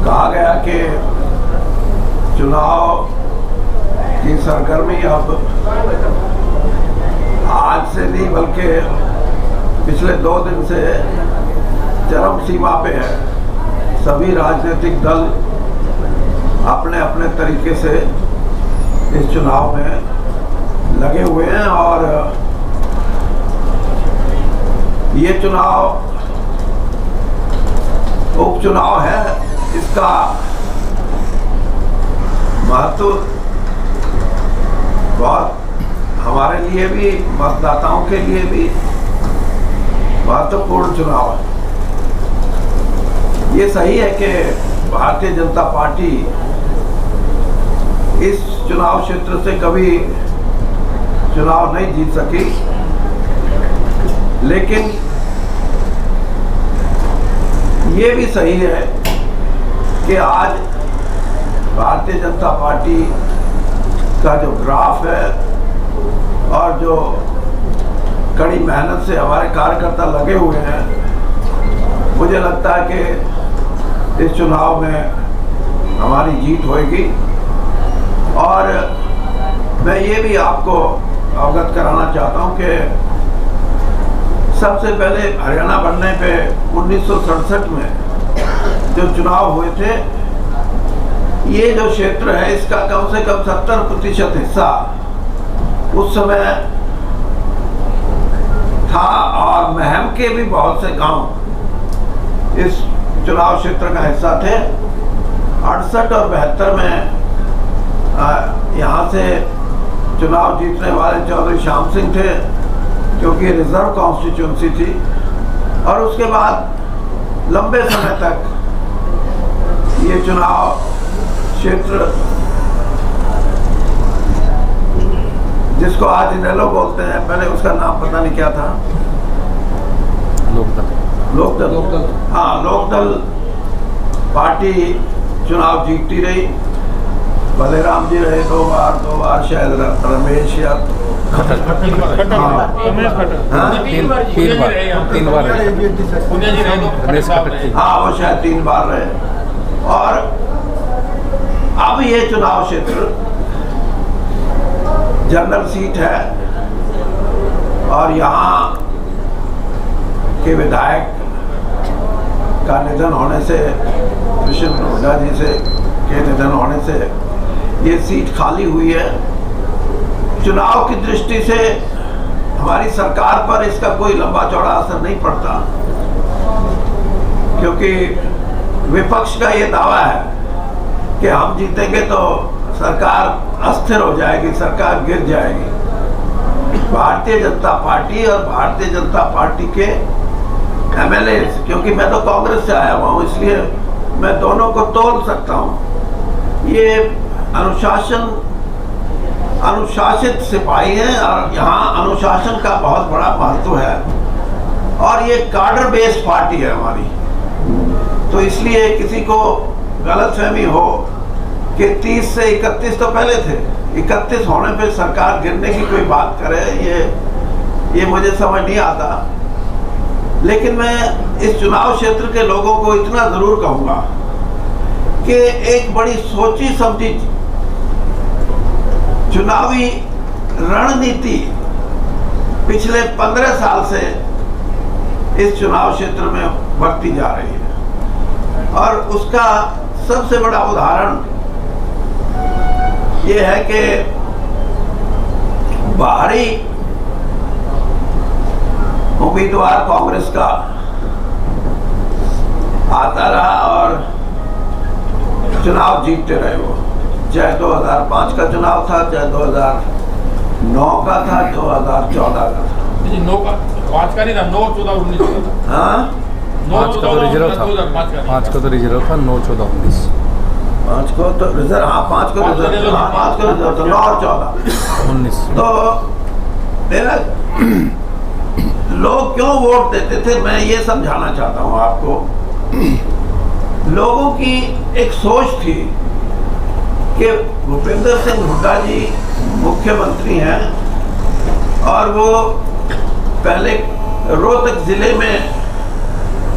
कहा गया कि चुनाव की सरगर्मी अब आज से नहीं बल्कि पिछले 2 दिन से चरम सीमा पे है। सभी राजनीतिक दल अपने अपने तरीके से इस चुनाव में लगे हुए हैं और ये चुनाव उपचुनाव है। इसका महत्व बहुत हमारे लिए भी, मतदाताओं के लिए भी महत्वपूर्ण चुनाव है। ये सही है कि भारतीय जनता पार्टी इस चुनाव क्षेत्र से कभी चुनाव नहीं जीत सकी, लेकिन ये भी सही है कि आज भारतीय जनता पार्टी का जो ग्राफ है और जो कड़ी मेहनत से हमारे कार्यकर्ता लगे हुए हैं, मुझे लगता है कि इस चुनाव में हमारी जीत होगी। और मैं ये भी आपको अवगत कराना चाहता हूँ कि सबसे पहले हरियाणा बनने पे 1967 में जो चुनाव हुए थे, ये जो क्षेत्र है इसका कम से कम 70% हिस्सा उस समय था और महम के भी बहुत से गांव इस चुनाव क्षेत्र का हिस्सा थे। 68 और 72 में यहाँ से चुनाव जीतने वाले चौधरी श्याम सिंह थे, क्योंकि रिजर्व कॉन्स्टिट्यूंसी थी। और उसके बाद लंबे समय तक ये चुनाव क्षेत्र, जिसको आज इनेलो बोलते हैं, पहले उसका नाम पता नहीं क्या था, लोकदल। हाँ, लोकदल पार्टी चुनाव जीतती रही। बलेराम जी रहे 2 बार शायद रमेश या 3 बार हाँ, वो शायद 3 बार रहे। और अब ये चुनाव क्षेत्र जनरल सीट है और यहाँ के विधायक का निधन होने से, कृष्ण हुड्डा जी से के निधन होने से ये सीट खाली हुई है। चुनाव की दृष्टि से हमारी सरकार पर इसका कोई लंबा चौड़ा असर नहीं पड़ता, क्योंकि विपक्ष का ये दावा है कि हम जीतेंगे तो सरकार अस्थिर हो जाएगी, सरकार गिर जाएगी। भारतीय जनता पार्टी और भारतीय जनता पार्टी के एमएलए, क्योंकि मैं तो कांग्रेस से आया हुआ हूँ, इसलिए मैं दोनों को तोल सकता हूँ। ये अनुशासित सिपाही हैं और यहाँ अनुशासन का बहुत बड़ा महत्व है। और ये कार्डर बेस्ड पार्टी है हमारी, तो इसलिए किसी को गलतफहमी हो कि 30 से 31 तो पहले थे, 31 होने पे सरकार गिरने की कोई बात करे, ये मुझे समझ नहीं आता। लेकिन मैं इस चुनाव क्षेत्र के लोगों को इतना जरूर कहूँगा कि एक बड़ी सोची समझी चुनावी रणनीति पिछले 15 साल से इस चुनाव क्षेत्र में बरती जा रही है। और उसका सबसे बड़ा उदाहरण ये है कि बाहरी उम्मीदवार कांग्रेस का आता रहा और चुनाव जीतते रहे। वो चाहे 2005 का चुनाव था, चाहे 2009 का था, 2014 का था। 9 का 5 का नहीं था, 9, 14, 19 का था। हाँ, 5 का तो रिजर्व था, 5 का तो रिजर्व था, 9, 14, 19। 5 को तो रिजर्व, हाँ 5 को रिजर्व था, 5 को रिजर्व था, 9 और 14, 19। तो मेरा लोग क्यों वोट देते थे, मैं ये समझाना चाहता हूँ आपको। लोगों की एक सोच थी कि भूपेंद्र सिंह हुड्डा जी मुख्यमंत्री हैं और वो पहले रोहतक जिले में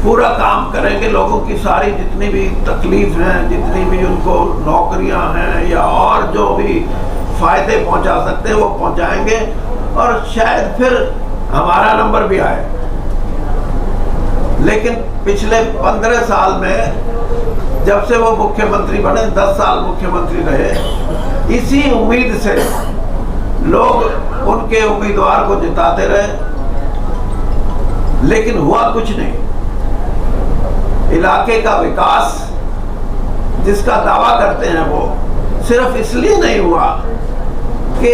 पूरा काम करेंगे, लोगों की सारी जितनी भी तकलीफ हैं, जितनी भी उनको नौकरियां हैं या और जो भी फायदे पहुंचा सकते हैं वो पहुंचाएंगे, और शायद फिर हमारा नंबर भी आए। लेकिन पिछले 15 साल में जब से वो मुख्यमंत्री बने, 10 साल मुख्यमंत्री रहे, इसी उम्मीद से लोग उनके उम्मीदवार को जिताते रहे, लेकिन हुआ कुछ नहीं। इलाके का विकास जिसका दावा करते हैं वो सिर्फ इसलिए नहीं हुआ कि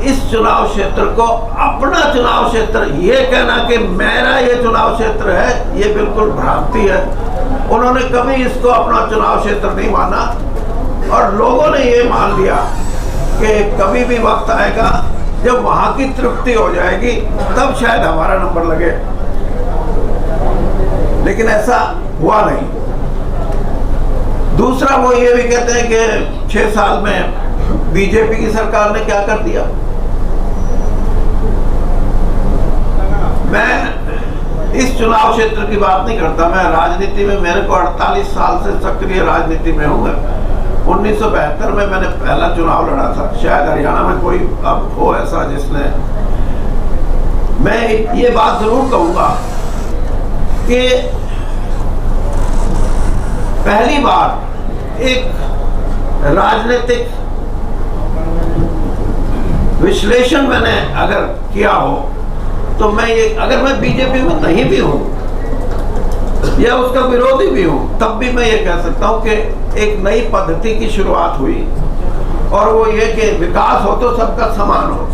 इस चुनाव क्षेत्र को अपना चुनाव क्षेत्र, ये कहना कि मेरा ये चुनाव क्षेत्र है, ये बिल्कुल भ्रांति है। उन्होंने कभी इसको अपना चुनाव क्षेत्र नहीं माना, और लोगों ने ये मान लिया कि कभी भी वक्त आएगा जब वहां की तृप्ति हो जाएगी तब शायद हमारा नंबर लगे, लेकिन ऐसा हुआ नहीं। दूसरा वो ये भी कहते हैं कि 6 साल में बीजेपी की सरकार ने क्या कर दिया। मैं इस चुनाव क्षेत्र की बात नहीं करता, मैं राजनीति में, मेरे को 48 साल से सक्रिय राजनीति में हूँ। 1972 में मैंने पहला चुनाव लड़ा था, शायद हरियाणा में कोई अब हो ऐसा जिसने। मैं ये बात जरूर कहूंगा कि पहली बार एक राजनीतिक विश्लेषण मैंने अगर किया हो तो मैं ये, अगर मैं बीजेपी में नहीं भी हूं या उसका विरोधी भी हूं, तब भी मैं ये कह सकता हूं कि एक नई पद्धति की शुरुआत हुई, और वो ये कि विकास हो तो सबका समान हो।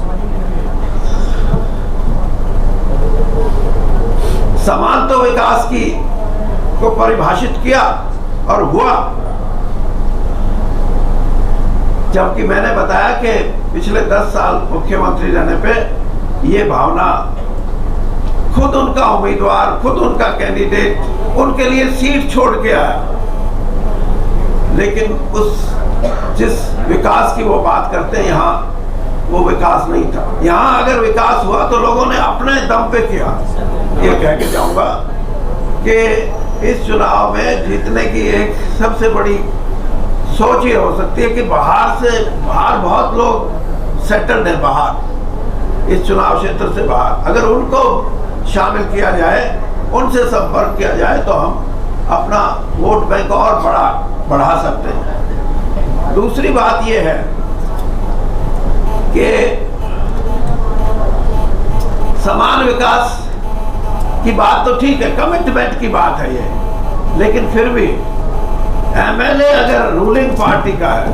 समान तो विकास की को परिभाषित किया और हुआ, जबकि मैंने बताया कि पिछले 10 साल मुख्यमंत्री रहने पे ये भावना, खुद उनका उम्मीदवार, खुद उनका कैंडिडेट उनके लिए सीट छोड़ के आया, लेकिन उस जिस विकास की वो बात करते हैं यहाँ वो विकास नहीं था। यहाँ अगर विकास हुआ तो लोगों ने अपने दम पे किया। ये कह के जाऊंगा कि इस चुनाव में जीतने की एक सबसे बड़ी सोच ये हो सकती है कि बाहर बहुत लोग सेटल्ड हैं, बाहर इस चुनाव क्षेत्र से बाहर, अगर उनको शामिल किया जाए, उनसे संपर्क किया जाए तो हम अपना वोट बैंक और बढ़ा सकते हैं। दूसरी बात ये है कि समान विकास की बात तो ठीक है, कमिटमेंट की बात है ये, लेकिन फिर भी एमएलए अगर रूलिंग पार्टी का है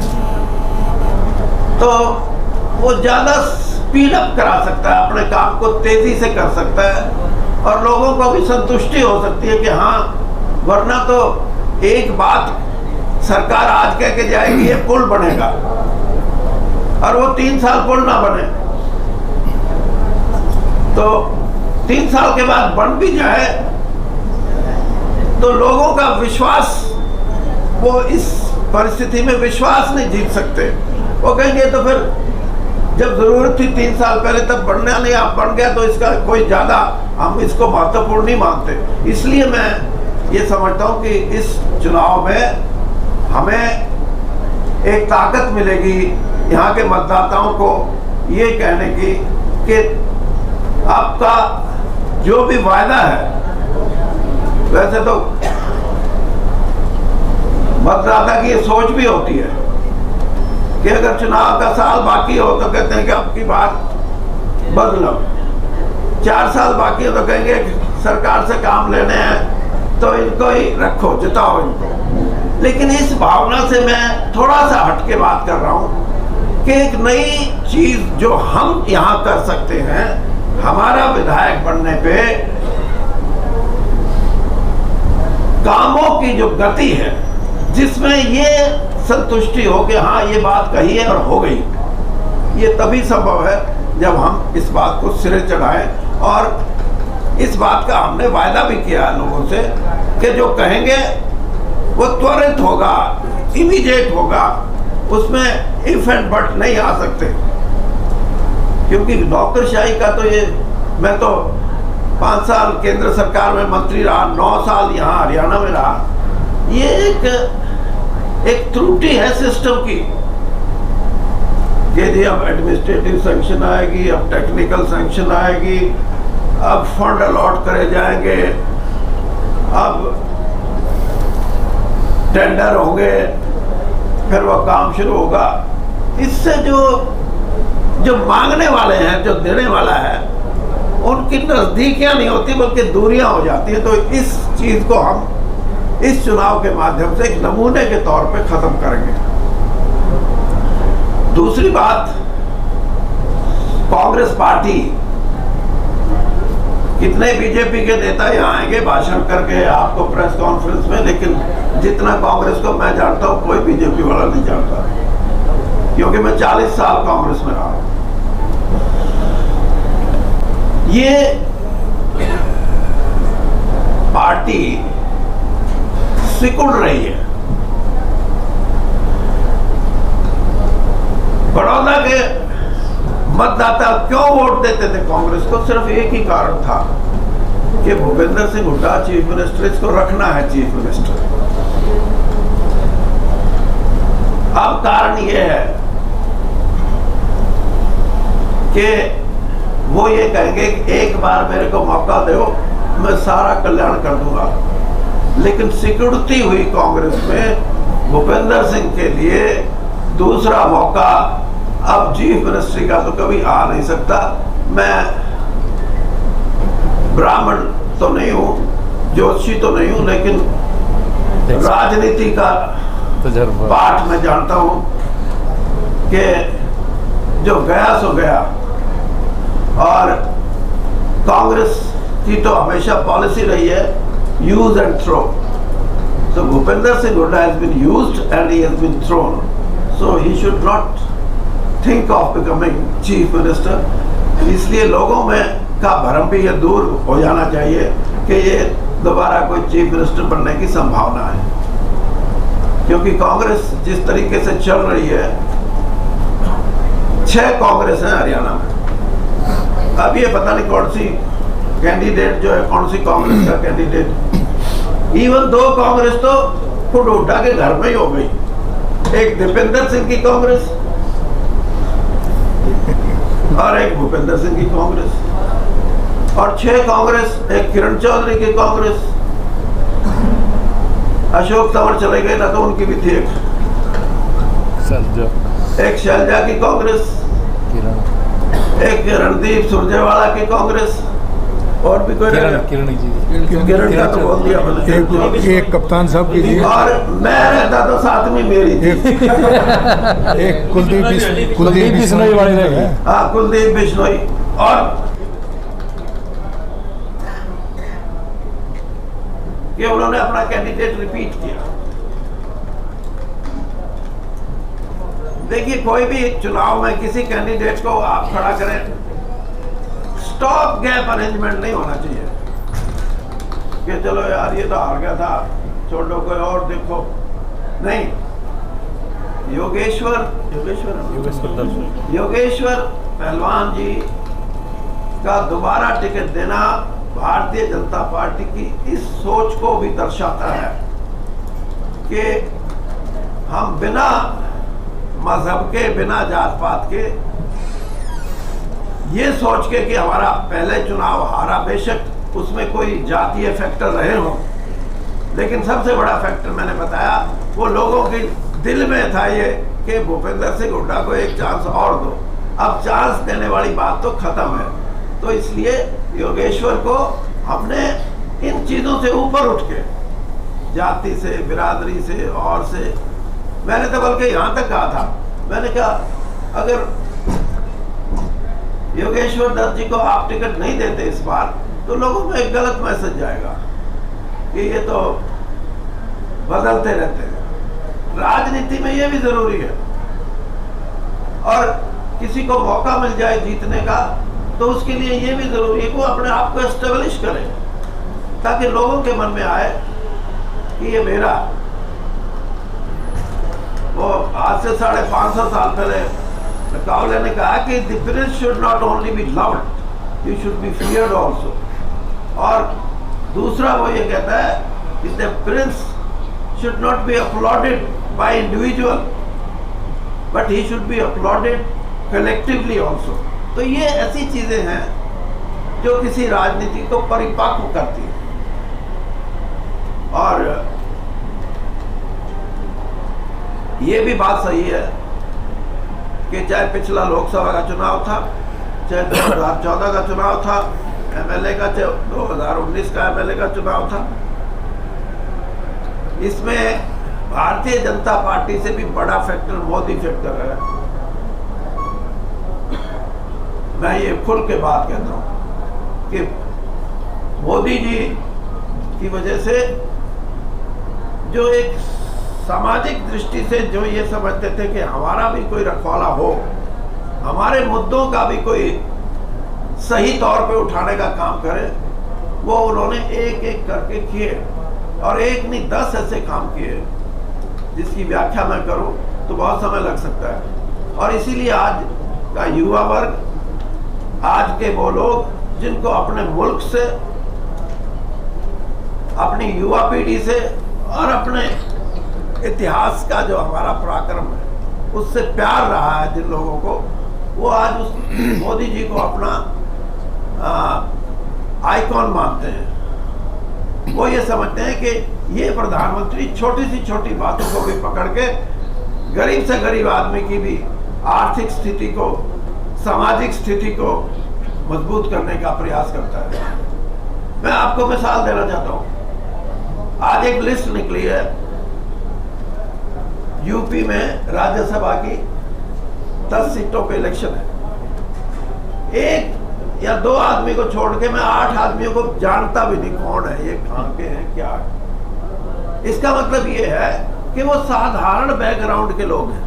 तो वो ज्यादा स्पीड अप करा सकता है, अपने काम को तेजी से कर सकता है, और लोगों को भी संतुष्टि हो सकती है कि हाँ, वरना तो एक बात सरकार आज कह के जाएगी ये पुल बनेगा और वो 3 साल पुल ना बने, तो 3 साल के बाद बन भी जाए तो लोगों का विश्वास, वो इस परिस्थिति में विश्वास नहीं जीत सकते। वो कहेंगे तो फिर जब जरूरत थी 3 साल पहले तब बनना नहीं, आप बन गया तो इसका कोई ज्यादा हम इसको महत्वपूर्ण नहीं मानते। इसलिए मैं ये समझता हूँ कि इस चुनाव में हमें एक ताकत मिलेगी यहाँ के मतदाताओं को ये कहने की कि आपका जो भी वायदा है, वैसे तो मतदाता की ये सोच भी होती है कि अगर चुनाव का साल बाकी हो तो कहते हैं कि अब की बार बदलो, 4 साल बाकी हो तो कहेंगे सरकार से काम लेने हैं तो इनको ही रखो, जिताओ इनको। लेकिन इस भावना से मैं थोड़ा सा हटके बात कर रहा हूं कि एक नई चीज जो हम यहाँ कर सकते हैं, हमारा विधायक बनने पे कामों की जो गति है, जिसमें ये संतुष्टि हो कि हाँ ये बात कही है और हो गई, ये तभी संभव है जब हम इस बात को सिरे चढ़ाएं। और इस बात का हमने वायदा भी किया लोगों से कि जो कहेंगे वो त्वरित होगा, इमीडिएट होगा, उसमें इफ एंड बट नहीं आ सकते, क्योंकि नौकरशाही का तो ये, मैं तो 5 साल केंद्र सरकार में मंत्री रहा, 9 साल यहाँ हरियाणा में रहा। ये एक त्रुटि है सिस्टम की कि जी अब एडमिनिस्ट्रेटिव सैंक्शन आएगी, अब टेक्निकल सैंक्शन आएगी, अब फंड अलॉट करे जाएंगे, अब टेंडर होंगे, फिर वो काम शुरू होगा। इससे जो मांगने वाले हैं, जो देने वाला है, उनकी नजदीकियां नहीं होती बल्कि दूरियां हो जाती हैं। तो इस चीज को हम इस चुनाव के माध्यम से एक नमूने के तौर पे खत्म करेंगे। दूसरी बात, कांग्रेस पार्टी, कितने बीजेपी के नेता यहाँ आएंगे भाषण करके आपको प्रेस कॉन्फ्रेंस में, लेकिन जितना कांग्रेस को मैं जानता हूँ कोई बीजेपी वाला नहीं जानता, क्योंकि मैं 40 साल कांग्रेस में रहा हूं। ये पार्टी सिकुड़ रही है। बड़ौदा के मतदाता क्यों वोट देते थे कांग्रेस को? सिर्फ एक ही कारण था कि भूपेंद्र सिंह हुड्डा चीफ मिनिस्टर, इसको रखना है चीफ मिनिस्टर। अब कारण यह है कि वो ये कहेंगे कि एक बार मेरे को मौका दो, मैं सारा कल्याण कर दूंगा। लेकिन सिकुड़ती हुई कांग्रेस में भूपेंद्र सिंह के लिए दूसरा मौका अब चीफ मिनिस्ट्री का तो कभी आ नहीं सकता। मैं ब्राह्मण तो नहीं हूं, ज्योतिषी तो नहीं हूं, लेकिन राजनीति का पाठ मैं जानता हूं कि जो गया सो गया। और कांग्रेस की तो हमेशा पॉलिसी रही है use and throw. So Bhupendra Singh Hooda has been used and he has been thrown, so he should not think of becoming chief minister. इसलिए लोगों में का भ्रम भी ये दूर हो जाना चाहिए कि ये दोबारा कोई चीफ मिनिस्टर बनने की संभावना है, क्योंकि कांग्रेस जिस तरीके से चल रही है, 6 कांग्रेस है हरियाणा में। अब ये पता नहीं कौन सी कैंडिडेट जो है, कौन सी कांग्रेस का कैंडिडेट, इवन 2 कांग्रेस तो खुद हुड्डा के घर में ही हो गई। एक दीपेंद्र सिंह की कांग्रेस और एक भूपेंद्र सिंह की कांग्रेस, और 6 कांग्रेस, एक किरण चौधरी की कांग्रेस, अशोक तंवर चले गए ना तो उनकी भी थी एक शैलजा की कांग्रेस, एक रणदीप सुरजेवाला की कांग्रेस, और भी कोई किरण का तो बोल दिया मैंने, एक कप्तान साहब की थी, और मैं रहता तो साथ में मेरी थी, एक कुलदीप बिश्नोई वाले रहे। हाँ, कुलदीप बिश्नोई। और कि उन्होंने अपना कैंडिडेट रिपीट किया। देखिए, कोई भी चुनाव में किसी कैंडिडेट को आप खड़ा करें, स्टॉप गैप अरेंजमेंट नहीं होना चाहिए कि चलो यार ये तो हार गया था, छोड़ो कोई और देखो। नहीं, योगेश्वर पहलवान जी का दोबारा टिकट देना भारतीय जनता पार्टी की इस सोच को भी दर्शाता है कि हम बिना मजहब के, बिना जात पात के, ये सोच के कि हमारा पहले चुनाव हारा, बेशक उसमें कोई जातीय फैक्टर रहे हो, लेकिन सबसे बड़ा फैक्टर मैंने बताया वो लोगों के दिल में था ये कि भूपेंद्र सिंह हुड्डा को एक चांस और दो। अब चांस देने वाली बात तो खत्म है। तो इसलिए योगेश्वर को हमने इन चीजों से ऊपर उठ के, जाति से, बिरादरी से और से, मैंने तो बल्कि यहाँ तक कहा था, मैंने कहा अगर योगेश्वर दत्त जी को आप टिकट नहीं देते इस बार, तो लोगों में एक गलत मैसेज जाएगा कि ये तो बदलते रहते हैं। राजनीति में ये भी जरूरी है, और किसी को मौका मिल जाए जीतने का तो उसके लिए ये भी जरूरी है कि वो अपने आप को एस्टेब्लिश करे, ताकि लोगों के मन में आए कि ये मेरा। वो आज से 550 साल पहले कावले ने कहा कि the Prince should not only be loved, you should be feared also. और दूसरा वो ये कहता है कि the Prince should not be uploaded by individual but he should be uploaded collectively also. तो ये ऐसी चीजें हैं जो किसी राजनीति को परिपक्व करती है। और ये भी बात सही है कि चाहे पिछला लोकसभा का चुनाव था, चाहे 2014 का चुनाव था एमएलए का, चाहे 2019 का एमएलए का चुनाव था, इसमें भारतीय जनता पार्टी से भी बड़ा फैक्टर मोदी फैक्टर है। मैं ये खुल के बात कहता हूं कि मोदी जी की वजह से जो एक सामाजिक दृष्टि से जो ये समझते थे कि हमारा भी कोई रखवाला हो, हमारे मुद्दों का भी कोई सही तौर पे उठाने का काम करे, वो उन्होंने एक एक करके किए और एक नहीं 10 ऐसे काम किए जिसकी व्याख्या मैं करूं तो बहुत समय लग सकता है। और इसीलिए आज का युवा वर्ग, आज के वो लोग जिनको अपने मुल्क से, अपनी युवा पीढ़ी से और अपने इतिहास का जो हमारा पराक्रम है उससे प्यार रहा है, जिन लोगों को, वो आज उस मोदी जी को अपना आइकॉन मानते हैं। वो ये समझते हैं कि ये प्रधानमंत्री छोटी सी छोटी बातों को भी पकड़ के गरीब से गरीब आदमी की भी आर्थिक स्थिति को, सामाजिक स्थिति को मजबूत करने का प्रयास करता है। मैं आपको मिसाल देना चाहता हूं। आज एक लिस्ट निकली है यूपी में राज्यसभा की 10 सीटों पे इलेक्शन है। एक या 2 आदमी को छोड़ के मैं 8 आदमियों को जानता भी नहीं कौन है ये, कहां के हैं, क्या है। इसका मतलब ये है कि वो साधारण बैकग्राउंड के लोग हैं।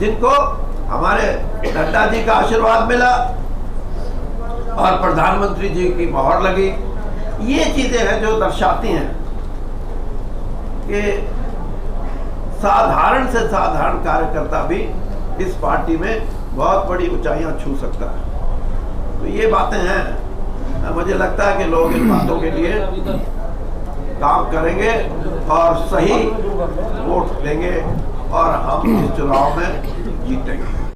जिनको हमारे नड्डा जी का आशीर्वाद मिला और प्रधानमंत्री जी की मोहर लगी। ये चीजें हैं जो दर्शाती हैं कि साधारण से साधारण कार्यकर्ता भी इस पार्टी में बहुत बड़ी ऊंचाइयां छू सकता है। तो ये बातें हैं, मुझे लगता है कि लोग इन बातों के लिए काम करेंगे और सही वोट देंगे और हम इस चुनाव में जीतेंगे।